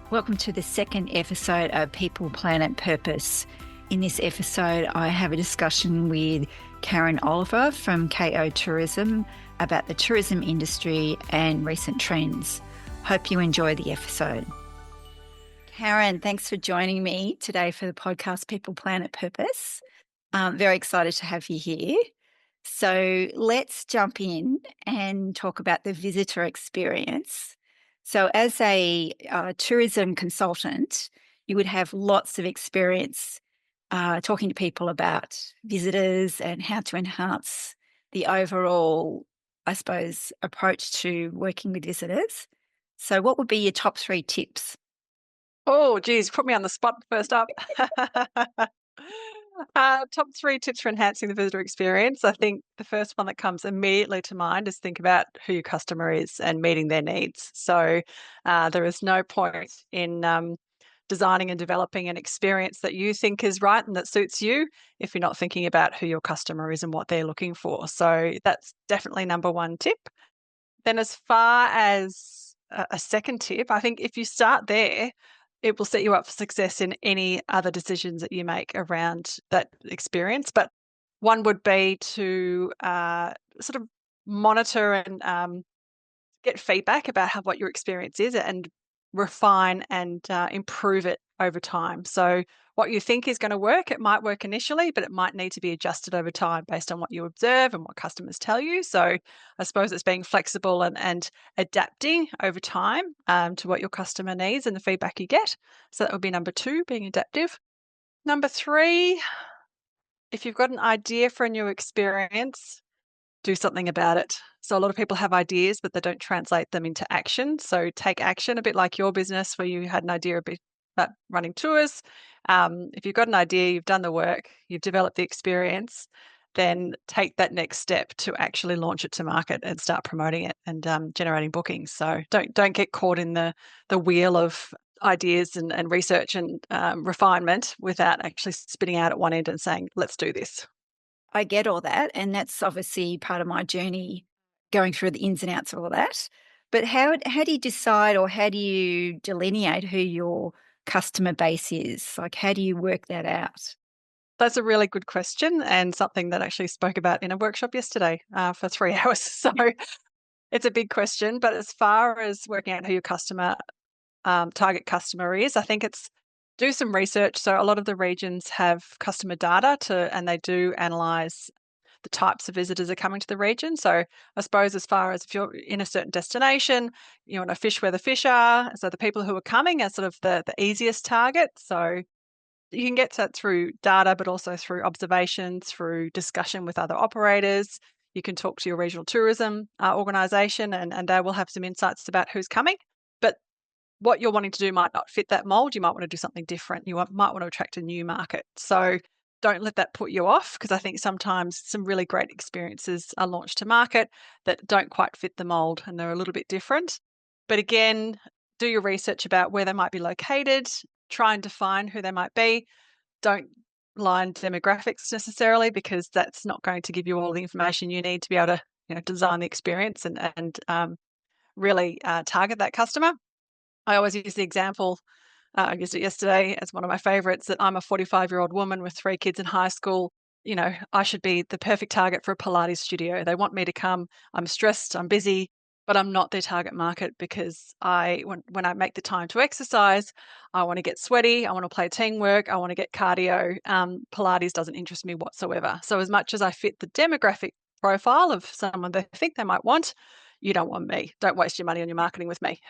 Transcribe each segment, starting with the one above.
Welcome to the second episode of People, Planet, Purpose. In this episode, I have a discussion with Karen Oliver from KO Tourism about the tourism industry and recent trends. Hope you enjoy the episode. Karen, thanks for joining me today for the podcast People, Planet, Purpose. I'm very excited to have you here. So let's jump in and talk about the visitor experience. So as a tourism consultant, you would have lots of experience talking to people about visitors and how to enhance the overall, I suppose, approach to working with visitors. So what would be your top 3 tips? Oh, geez, put me on the spot first up. Top 3 tips for enhancing the visitor experience. I think the first one that comes immediately to mind is think about who your customer is and meeting their needs. So there is no point in designing and developing an experience that you think is right and that suits you if you're not thinking about who your customer is and what they're looking for. So that's definitely number 1 tip. Then as far as a second tip, I think if you start there, it will set you up for success in any other decisions that you make around that experience. But one would be to sort of monitor and get feedback about what your experience is and refine and improve it over time. So what you think is going to work, it might work initially, but it might need to be adjusted over time based on what you observe and what customers tell you. So I suppose it's being flexible and adapting over time to what your customer needs and the feedback you get. So that would be number 2, being adaptive. Number 3, if you've got an idea for a new experience, do something about it. So a lot of people have ideas, but they don't translate them into action. So take action, a bit like your business where you had an idea about running tours. If you've got an idea, you've done the work, you've developed the experience, then take that next step to actually launch it to market and start promoting it and generating bookings. So don't get caught in the wheel of ideas and research and refinement without actually spitting out at one end and saying, let's do this. I get all that, and that's obviously part of my journey going through the ins and outs of all that. But how do you decide or how do you delineate who your customer base is? Like, how do you work that out? That's a really good question and something that I actually spoke about in a workshop yesterday for 3 hours. So it's a big question. But as far as working out who your target customer is, I think it's do some research. So a lot of the regions have customer data and they do analyze the types of visitors that are coming to the region. So I suppose as far as if you're in a certain destination, you want to fish where the fish are. So the people who are coming are sort of the easiest target. So you can get that through data, but also through observation, through discussion with other operators. You can talk to your regional tourism organisation and they will have some insights about who's coming. But what you're wanting to do might not fit that mold. You might want to do something different. You might want to attract a new market. So don't let that put you off, because I think sometimes some really great experiences are launched to market that don't quite fit the mold and they're a little bit different. But again, do your research about where they might be located, try and define who they might be. Don't line demographics necessarily, because that's not going to give you all the information you need to be able to design the experience and really target that customer. I always use the example, I used it yesterday as one of my favorites, that I'm a 45-year-old woman with 3 kids in high school. I should be the perfect target for a Pilates studio. They want me to come. I'm stressed, I'm busy, but I'm not their target market, because when I make the time to exercise, I want to get sweaty, I want to play teamwork, I want to get cardio. Pilates doesn't interest me whatsoever. So as much as I fit the demographic profile of someone they think they might want, you don't want me. Don't waste your money on your marketing with me.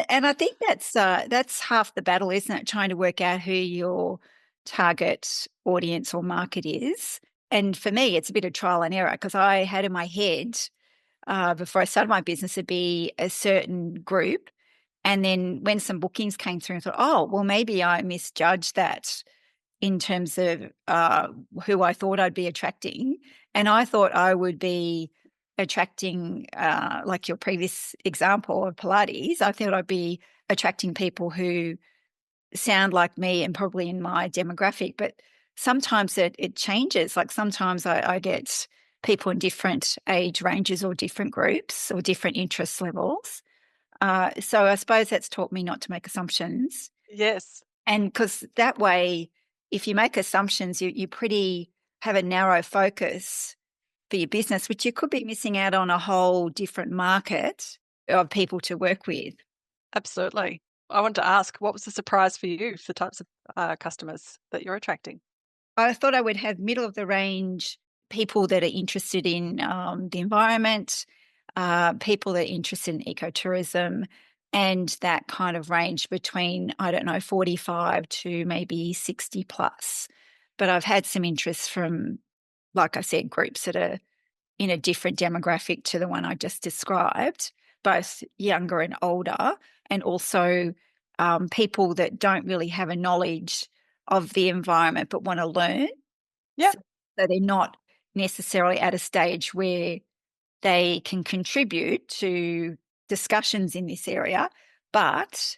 And I think that's half the battle, isn't it? Trying to work out who your target audience or market is. And for me, it's a bit of trial and error, because I had in my head before I started my business to be a certain group. And then when some bookings came through, I thought, oh, well, maybe I misjudged that in terms of who I thought I'd be attracting. And I thought I would be attracting, like your previous example of Pilates, I thought I'd be attracting people who sound like me and probably in my demographic. But sometimes it changes. Like sometimes I get people in different age ranges or different groups or different interest levels. So I suppose that's taught me not to make assumptions. Yes, And because that way, if you make assumptions, you pretty have a narrow focus for your business, which you could be missing out on a whole different market of people to work with. absolutely. I want to ask, what was the surprise for you for the types of customers that you're attracting? I thought I would have middle of the range people that are interested in the environment, people that are interested in ecotourism, and that kind of range between, I don't know, 45 to maybe 60 plus. But I've had some interest from, like I said, groups that are in a different demographic to the one I just described, both younger and older, and also people that don't really have a knowledge of the environment but want to learn. Yeah, So they're not necessarily at a stage where they can contribute to discussions in this area, but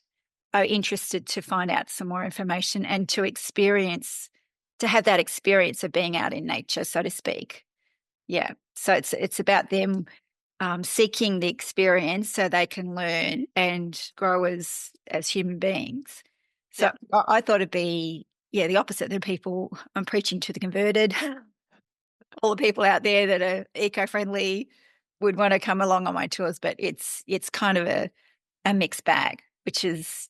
are interested to find out some more information and to experience, to have that experience of being out in nature, so to speak. Yeah. So it's about them seeking the experience so they can learn and grow as human beings. So yeah. I thought it'd be the opposite. The people I'm preaching to the converted, all the people out there that are eco-friendly would want to come along on my tours, but it's kind of a mixed bag,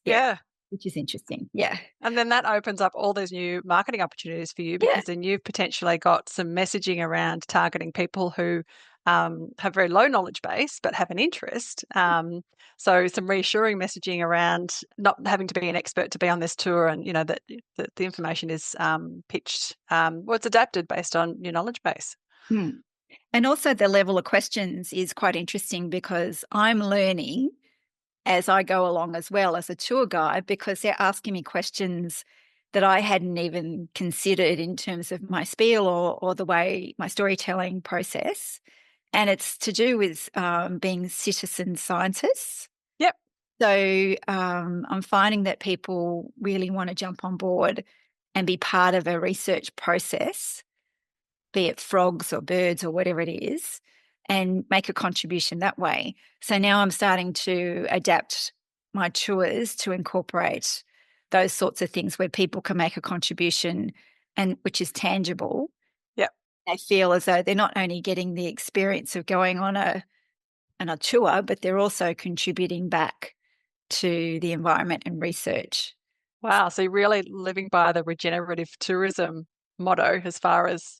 Yeah. which is interesting. Yeah. And then that opens up all these new marketing opportunities for you Yeah. because then you've potentially got some messaging around targeting people who have very low knowledge base but have an interest. So some reassuring messaging around not having to be an expert to be on this tour, and you know that the information is pitched. Well, it's adapted based on your knowledge base. Hmm. And also the level of questions is quite interesting because I'm learning as I go along as well as a tour guide because they're asking me questions that I hadn't even considered in terms of my spiel or the way my storytelling process. And it's to do with being citizen scientists. Yep. So I'm finding that people really want to jump on board and be part of a research process, be it frogs or birds or whatever it is, and make a contribution that way. So now I'm starting to adapt my tours to incorporate those sorts of things where people can make a contribution and which is tangible. Yep. They feel as though they're not only getting the experience of going on a tour, but they're also contributing back to the environment and research. Wow. So you're really living by the regenerative tourism motto as far as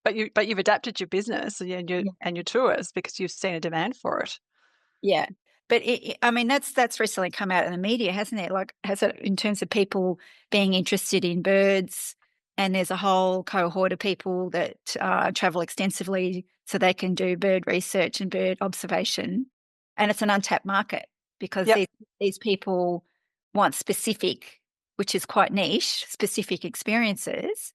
but you've adapted your business and your tours because you've seen a demand for it. Yeah. But I mean, that's recently come out in the media, hasn't it? Like, has it in terms of people being interested in birds, and there's a whole cohort of people that travel extensively so they can do bird research and bird observation, and it's an untapped market because Yep. these people want specific, which is quite niche, specific experiences,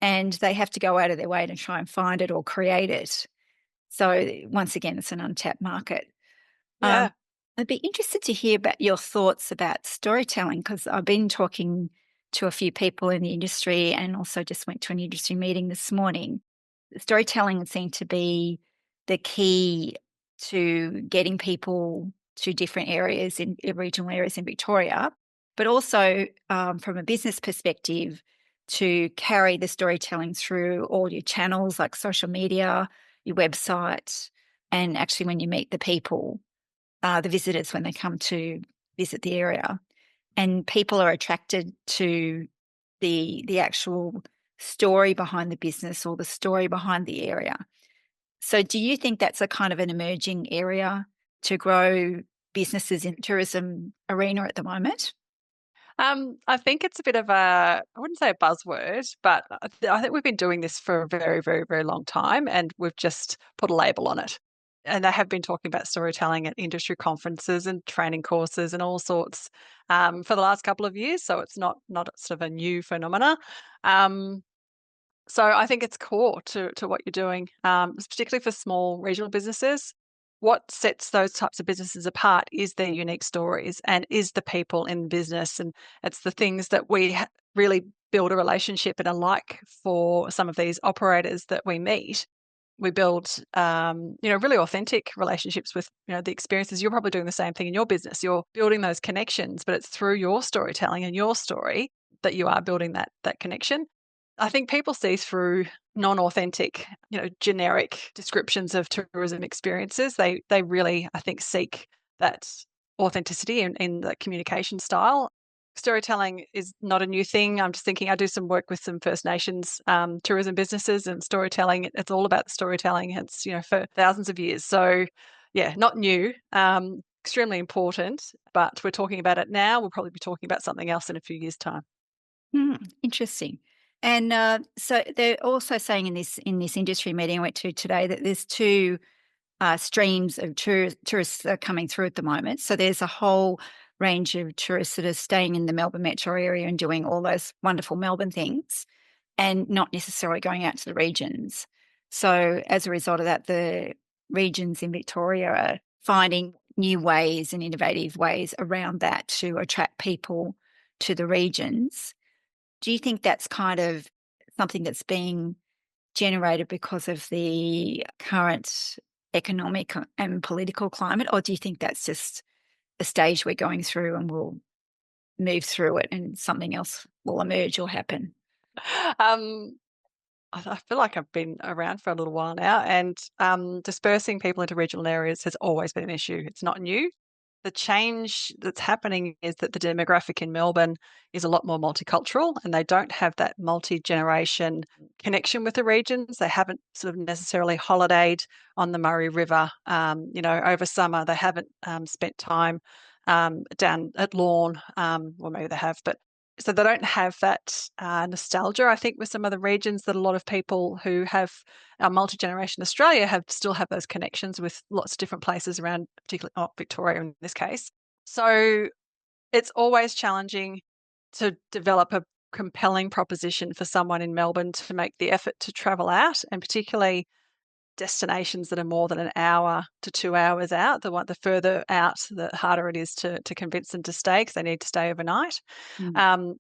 and they have to go out of their way to try and find it or create it. So once again, it's an untapped market. Um, Yeah. I'd be interested to hear about your thoughts about storytelling because I've been talking to a few people in the industry and also just went to an industry meeting this morning. Storytelling seemed to be the key to getting people to different areas in regional areas in Victoria, but also from a business perspective to carry the storytelling through all your channels like social media, your website, and actually when you meet the people, the visitors when they come to visit the area, and people are attracted to the actual story behind the business or the story behind the area. So, do you think that's a kind of an emerging area to grow businesses in the tourism arena at the moment? I think it's a bit of I wouldn't say a buzzword, but I think we've been doing this for a very, very, very long time and we've just put a label on it. And they have been talking about storytelling at industry conferences and training courses and all sorts for the last couple of years. So it's not sort of a new phenomena. Um, So I think it's core to what you're doing, particularly for small regional businesses. What sets those types of businesses apart is their unique stories and is the people in the business, and it's the things that we really build a relationship and a like for some of these operators that we meet. We build, really authentic relationships with, the experiences. You're probably doing the same thing in your business. You're building those connections, but it's through your storytelling and your story that you are building that connection. I think people see through non-authentic, generic descriptions of tourism experiences. They really, I think, seek that authenticity in the communication style. Storytelling is not a new thing. I'm just thinking I do some work with some First Nations tourism businesses, and storytelling, it's all about the storytelling. It's, for thousands of years. So yeah, not new, extremely important, but we're talking about it now. We'll probably be talking about something else in a few years' time. Interesting. And so they're also saying in this industry meeting I went to today that there's two streams of tourists that are coming through at the moment. So there's a whole range of tourists that are staying in the Melbourne metro area and doing all those wonderful Melbourne things and not necessarily going out to the regions. So as a result of that, the regions in Victoria are finding new ways and innovative ways around that to attract people to the regions. Do you think that's kind of something that's being generated because of the current economic and political climate, or do you think that's just a stage we're going through and we'll move through it and something else will emerge or happen? Um, I feel like I've been around for a little while now, and dispersing people into regional areas has always been an issue. It's not new. The change that's happening is that the demographic in Melbourne is a lot more multicultural, and they don't have that multi-generation connection with the regions. They haven't sort of necessarily holidayed on the Murray River, over summer. They haven't spent time down at Lorne, or maybe they have, but so they don't have that nostalgia. I think with some of the regions that a lot of people who have multi-generation Australia still have those connections with lots of different places around, particularly Victoria in this case. So it's always challenging to develop a compelling proposition for someone in Melbourne to make the effort to travel out, and particularly destinations that are more than an hour to 2 hours out. The further out, the harder it is to convince them to stay because they need to stay overnight. Mm. Um,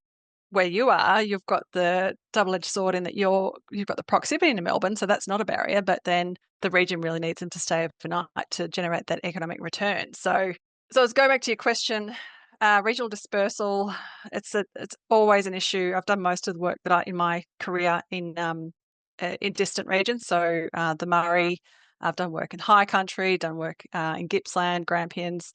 where you are, you've got the double-edged sword in that you've got the proximity to Melbourne, so that's not a barrier, but then the region really needs them to stay overnight to generate that economic return. So let's go back to your question. Regional dispersal, it's always an issue. I've done most of the work in my career in distant regions, so the Murray. I've done work in high country, done work in Gippsland, Grampians,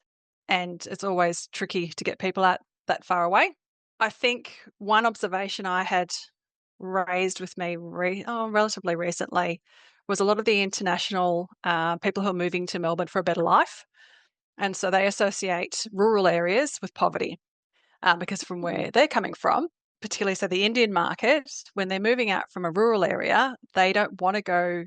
and it's always tricky to get people out that far away. I think one observation I had raised with me relatively recently was a lot of the international people who are moving to Melbourne for a better life. And so they associate rural areas with poverty because from where they're coming from, particularly so the Indian market, when they're moving out from a rural area, they don't want to go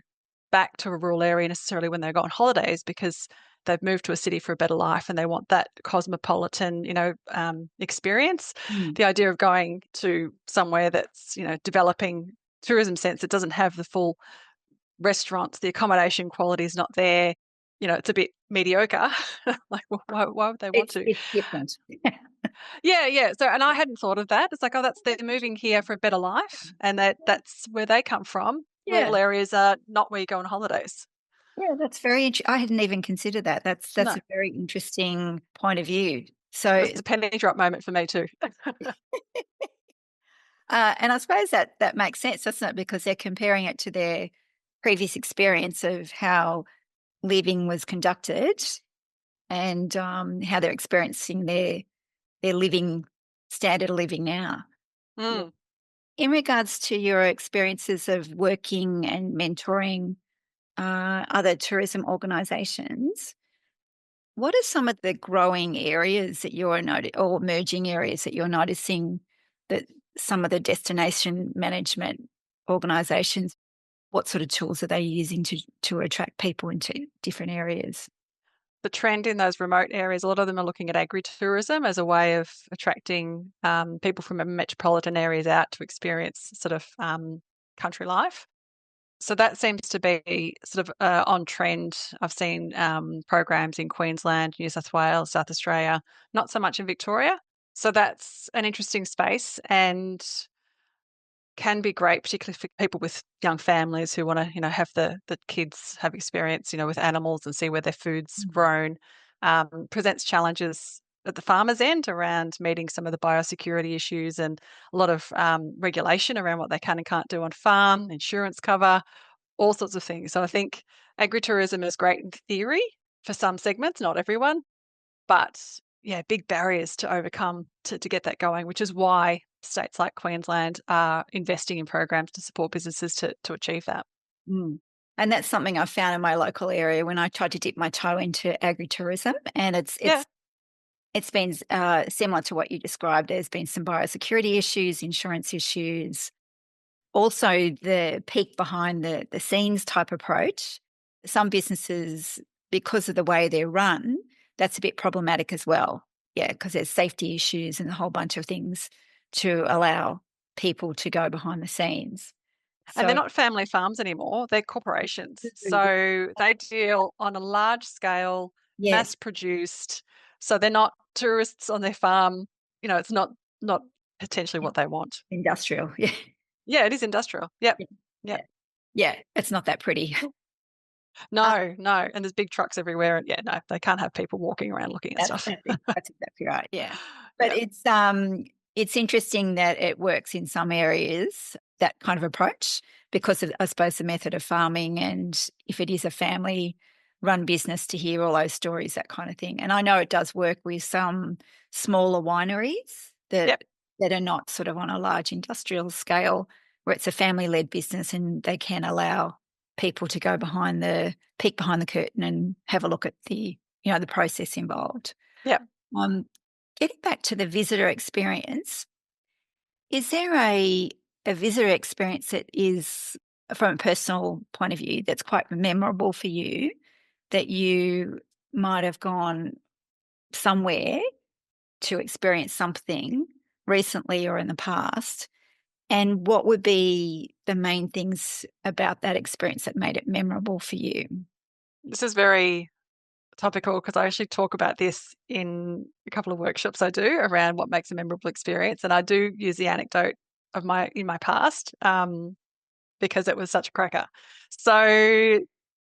back to a rural area necessarily when they go on holidays because they've moved to a city for a better life and they want that cosmopolitan, experience. Mm. The idea of going to somewhere that's, developing tourism sense, it doesn't have the full restaurants, the accommodation quality is not there. It's a bit mediocre. Like, why would they want to? It's different. Yeah, yeah. So, and I hadn't thought of that. It's like, oh, they're moving here for a better life, and that's where they come from. Yeah. Rural areas are not where you go on holidays. Yeah, that's very interesting. I hadn't even considered that. That's No, a very interesting point of view. it So, was a penny drop moment for me too. and I suppose that makes sense, doesn't it? Because they're comparing it to their previous experience of how living was conducted and how they're experiencing their living standard of living now. Yeah. Mm. In regards to your experiences of working and mentoring other tourism organisations, what are some of the growing areas that you're or emerging areas that you're noticing that some of the destination management organisations, what sort of tools are they using to attract people into different areas? The trend in those remote areas, a lot of them are looking at agritourism as a way of attracting people from metropolitan areas out to experience sort of country life. So that seems to be sort of on trend. I've seen programs in Queensland, New South Wales, South Australia, not so much in Victoria. So that's an interesting space. And can be great, particularly for people with young families who want to, have the kids have experience, with animals and see where their food's Mm. grown. Presents challenges at the farmer's end around meeting some of the biosecurity issues and a lot of regulation around what they can and can't do on farm, insurance cover, all sorts of things. So I think agritourism is great in theory for some segments, not everyone, but yeah, big barriers to overcome to get that going, which is why states like Queensland are investing in programs to support businesses to achieve that. Mm. And that's something I found in my local area when I tried to dip my toe into agritourism, and it's Yeah. it's it's been similar to what you described. There's been some biosecurity issues, insurance issues, also the peek behind the scenes type approach. Some businesses, because of the way they're run, that's a bit problematic as well. Yeah, because there's safety issues and a whole bunch of things to allow people to go behind the scenes. And they're So not family farms anymore, they're corporations. So they deal on a large scale, yes, mass produced. So they're not tourists on their farm. It's not potentially what they want. industrial. Yeah, Yeah, it is industrial. Yep. yeah, Yep. yeah. It's not that pretty. Uh, No, no. And there's big trucks everywhere. And yeah, no, they can't have people walking around looking at stuff. that's exactly right. Yeah, but Yeah. it's interesting that it works in some areas, that kind of approach, because of, I suppose, the method of farming, and if it is a family run business, to hear all those stories, that kind of thing. And I know it does work with some smaller wineries Yep. that are not sort of on a large industrial scale, where it's a family led business and they can allow people to go behind the peek behind the curtain and have a look at the process involved. Yep. Um, Getting back to the visitor experience, is there a visitor experience that is, from a personal point of view, that's quite memorable for you, that you might have gone somewhere to experience something recently or in the past? And what would be the main things about that experience that made it memorable for you? This is very topical because I actually talk about this in a couple of workshops I do around what makes a memorable experience. And I do use the anecdote of my past because it was such a cracker. So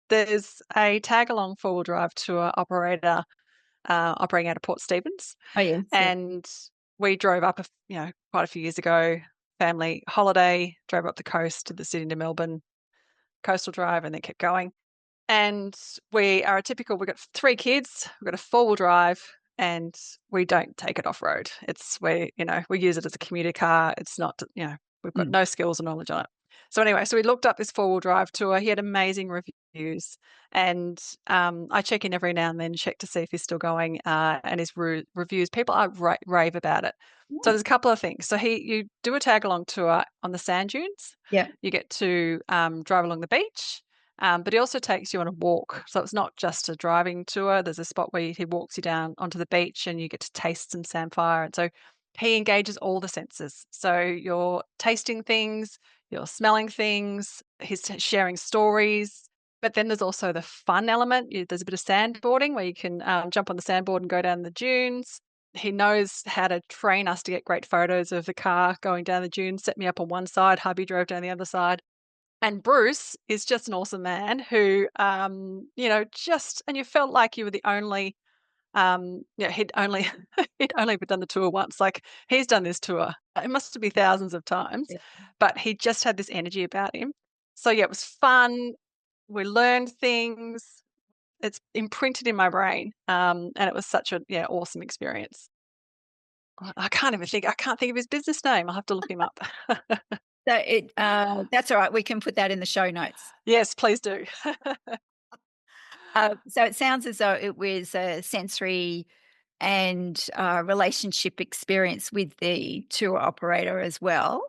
there's a tag along 4-wheel drive tour operator operating out of Port Stephens. Oh, yes. Yeah. And we drove up, quite a few years ago, family holiday, drove up the coast to the Sydney to Melbourne coastal drive and then kept going. And we've got 3 kids, we've got a 4-wheel drive, and we don't take it off road. We use it as a commuter car. It's not, we've got Mm. no skills or knowledge on it. So anyway, we looked up this 4-wheel drive tour. He had amazing reviews, and I check in every now and then, check to see if he's still going. And his reviews, people are rave about it. So Mm. there's a couple of things. So you do a tag along tour on the sand dunes. Yeah. You get to drive along the beach. But he also takes you on a walk. So it's not just a driving tour. There's a spot where he walks you down onto the beach and you get to taste some samphire. And so he engages all the senses. So you're tasting things, you're smelling things, he's sharing stories. But then there's also the fun element. There's a bit of sandboarding where you can jump on the sandboard and go down the dunes. He knows how to train us to get great photos of the car going down the dunes, set me up on one side, hubby drove down the other side. And Bruce is just an awesome man who, and you felt like you were the only, he'd only he'd only done the tour once. Like he's done this tour, it must be thousands of times, Yeah. but he just had this energy about him. So yeah, it was fun. We learned things. It's imprinted in my brain, and it was such a awesome experience. I can't think of his business name. I'll have to look him up. So that's all right. We can put that in the show notes. Yes, please do. So it sounds as though it was a sensory and relationship experience with the tour operator as well,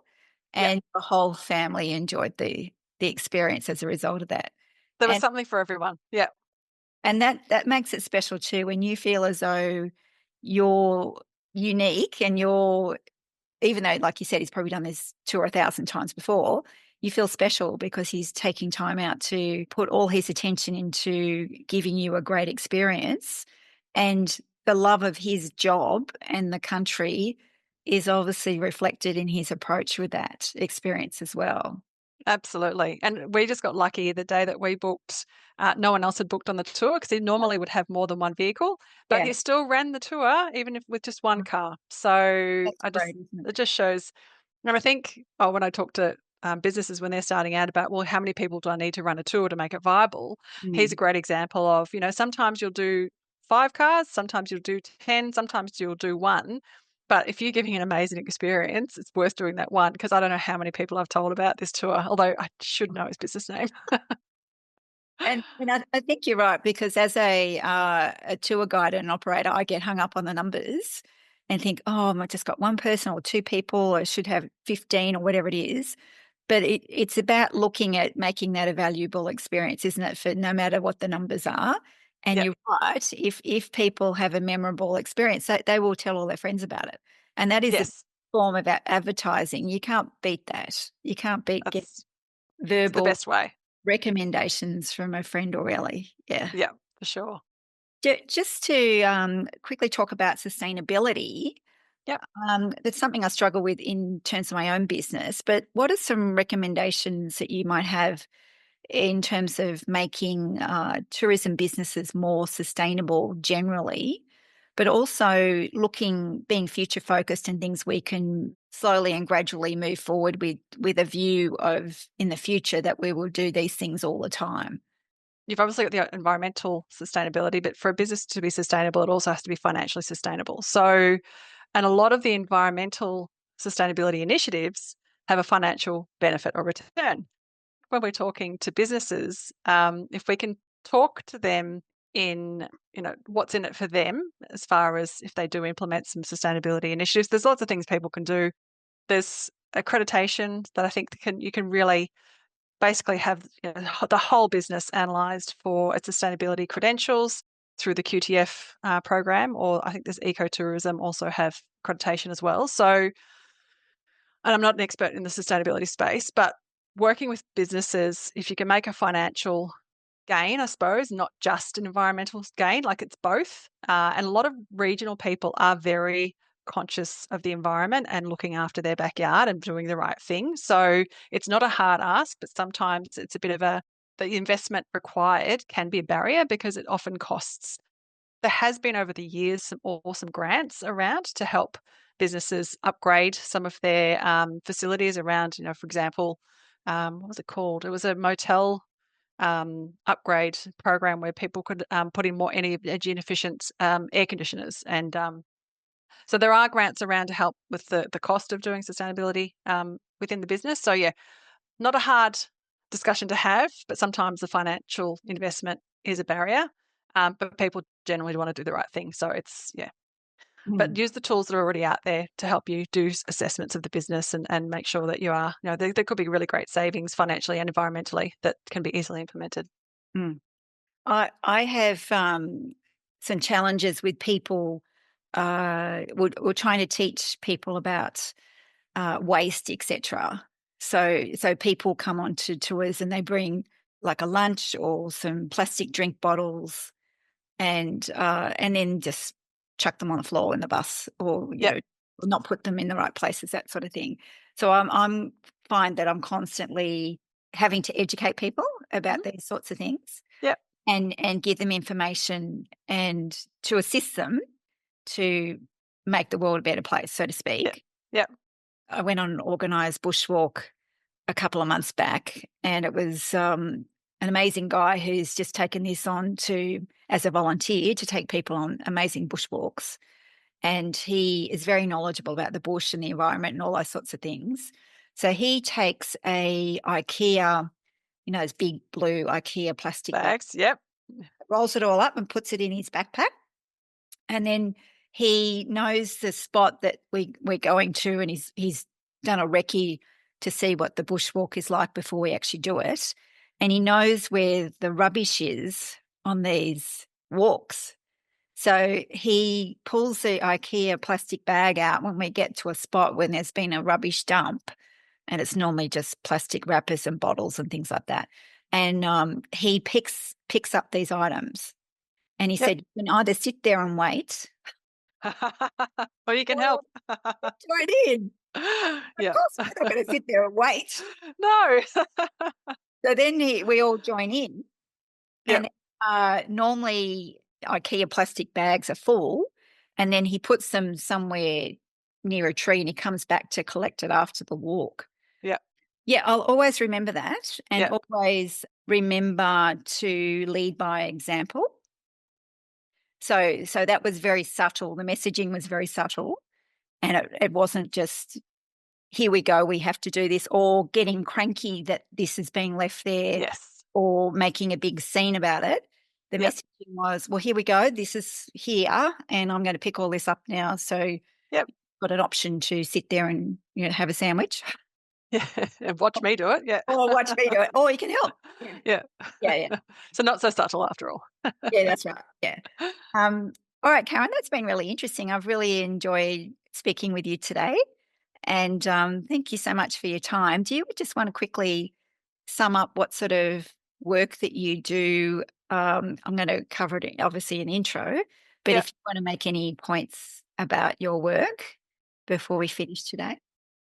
Yeah, and the whole family enjoyed the experience as a result of that. there was And something for everyone. Yeah. that makes it special too, when you feel as though you're unique and you're, even though, like you said, he's probably done this tour 1,000 times before, you feel special because he's taking time out to put all his attention into giving you a great experience. And the love of his job and the country is obviously reflected in his approach with that experience as well. Absolutely. And we just got lucky the day that we booked. No one else had booked on the tour because he normally would have more than one vehicle, but Yeah, he still ran the tour even if with just one car. So that's great, isn't it just shows. And I think, when I talk to businesses when they're starting out about, well, how many people do I need to run a tour to make it viable? it? He's a great example of, sometimes you'll do 5 cars, sometimes you'll do 10, sometimes you'll do one. But if you're giving an amazing experience, it's worth doing that one because I don't know how many people I've told about this tour, although I should know his business name. And I think you're right, because as a tour guide and operator, I get hung up on the numbers and think, oh, I've just got one person or two people, or I should have 15 or whatever it is. But it's about looking at making that a valuable experience, isn't it? For no matter what the numbers are. And Yeah. you're right. If people have a memorable experience, they will tell all their friends about it. And that is a Yes. form of advertising. You can't beat that. You can't beat get That's it's the verbal best way. recommendations from a friend or really. Yeah. Yeah, for sure. Just to quickly talk about sustainability, Yep. that's something I struggle with in terms of my own business. But what are some recommendations that you might have in terms of making tourism businesses more sustainable generally, but also being future focused and things we can slowly and gradually move forward with a view of in the future that we will do these things all the time? You've obviously got the environmental sustainability, but for a business to be sustainable, it also has to be financially sustainable. So, and a lot of the environmental sustainability initiatives have a financial benefit or return. When we're talking to businesses, if we can talk to them in, what's in it for them, as far as if they do implement some sustainability initiatives, there's lots of things people can do. There's accreditation that I think you can really basically have the whole business analysed for its sustainability credentials through the QTF program, or I think there's ecotourism also have accreditation as well. So, and I'm not an expert in the sustainability space, but working with businesses, if you can make a financial gain, I suppose, not just an environmental gain, like it's both. And a lot of regional people are very conscious of the environment and looking after their backyard and doing the right thing. So it's not a hard ask, but sometimes it's a bit of the investment required can be a barrier because it often costs. There has been over the years some awesome grants around to help businesses upgrade some of their facilities around, for example, what was it called? It was a motel upgrade program where people could put in more energy efficient air conditioners. And so there are grants around to help with the cost of doing sustainability within the business. So, yeah, not a hard discussion to have, but sometimes the financial investment is a barrier. But people generally want to do the right thing. So yeah. But Mm, use the tools that are already out there to help you do assessments of the business and make sure that you are, there could be really great savings financially and environmentally that can be easily implemented. mm. I have some challenges with people. We're trying to teach people about waste, etc. So people come onto tours and they bring like a lunch or some plastic drink bottles, and then just chuck them on the floor in the bus, or Yep. not put them in the right places, that sort of thing. So I'm find that I'm constantly having to educate people about Mhm. these sorts of things, Yep. and give them information and to assist them to make the world a better place, so to Yep. speak. Yep. I went on an organised bushwalk a couple of months back, and it was an amazing guy who's just taken this on to as a volunteer to take people on amazing bushwalks. And he is very knowledgeable about the bush and the environment and all those sorts of things. So he takes a IKEA, those big blue IKEA plastic bag, Bags. Yep. rolls it all up and puts it in his backpack. And then he knows the spot that we're going to, and he's done a recce to see what the bushwalk is like before we actually do it. And he knows where the rubbish is on these walks. So he pulls the IKEA plastic bag out when we get to a spot when there's been a rubbish dump, and it's normally just plastic wrappers and bottles and things like that. And he picks up these items, and he Yep. said, you can either sit there and wait, Well, you can Well, help. join in. Of Yeah. course, we're not going to sit there and wait. No. So then we all join in, Yep, and normally IKEA plastic bags are full, and then he puts them somewhere near a tree, and he comes back to collect it after the walk. yep, Yeah, I'll always remember that, and yep, always remember to lead by example. So that was very subtle. The messaging was very subtle, and it wasn't just, "Here we go, we have to do this," or getting cranky that this is being left there, yes, or making a big scene about it. The yep, messaging was, "Well, here we go, this is here, and I'm gonna pick all this up now, so yep, got an option to sit there and, have a sandwich, yeah, and watch me do it, yeah. or watch me do it, or you can help." Yeah. Yeah. Yeah, yeah. So not so subtle after all. Yeah, that's right, yeah. Um, all right, Karen, that's been really interesting. I've really enjoyed speaking with you today, and, thank you so much for your time. Do you just wanna quickly sum up what sort of work that you do? I'm gonna cover it obviously in intro, but Yeah. if you wanna make any points about your work before we finish today?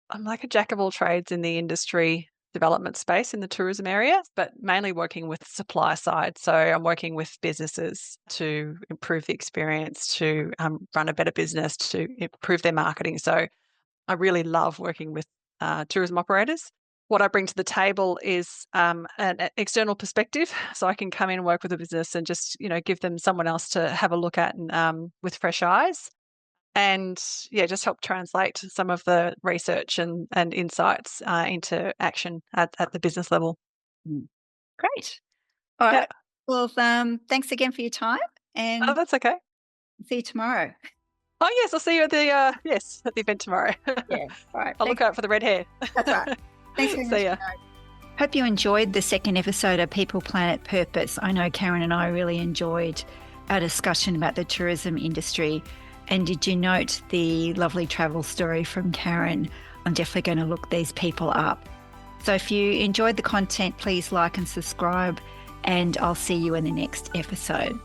I'm like a jack of all trades in the industry development space in the tourism area, but mainly working with the supply side. So I'm working with businesses to improve the experience, to run a better business, to improve their marketing. So I really love working with tourism operators. What I bring to the table is an external perspective, so I can come in and work with a business and just give them someone else to have a look at and with fresh eyes. And yeah, just help translate some of the research and insights into action at the business level. Mm, great. All Yeah. right. Well, thanks again for your time, Oh, and that's okay. see you tomorrow. Oh yes, I'll see you at the event tomorrow. Yeah. All right. I'll look Thanks. out for the red hair. That's right. Thanks very much. See ya. Hope you enjoyed the second episode of People, Planet, Purpose. I know Karen and I really enjoyed our discussion about the tourism industry. And did you note the lovely travel story from Karen? I'm definitely going to look these people up. So if you enjoyed the content, please like and subscribe, and I'll see you in the next episode.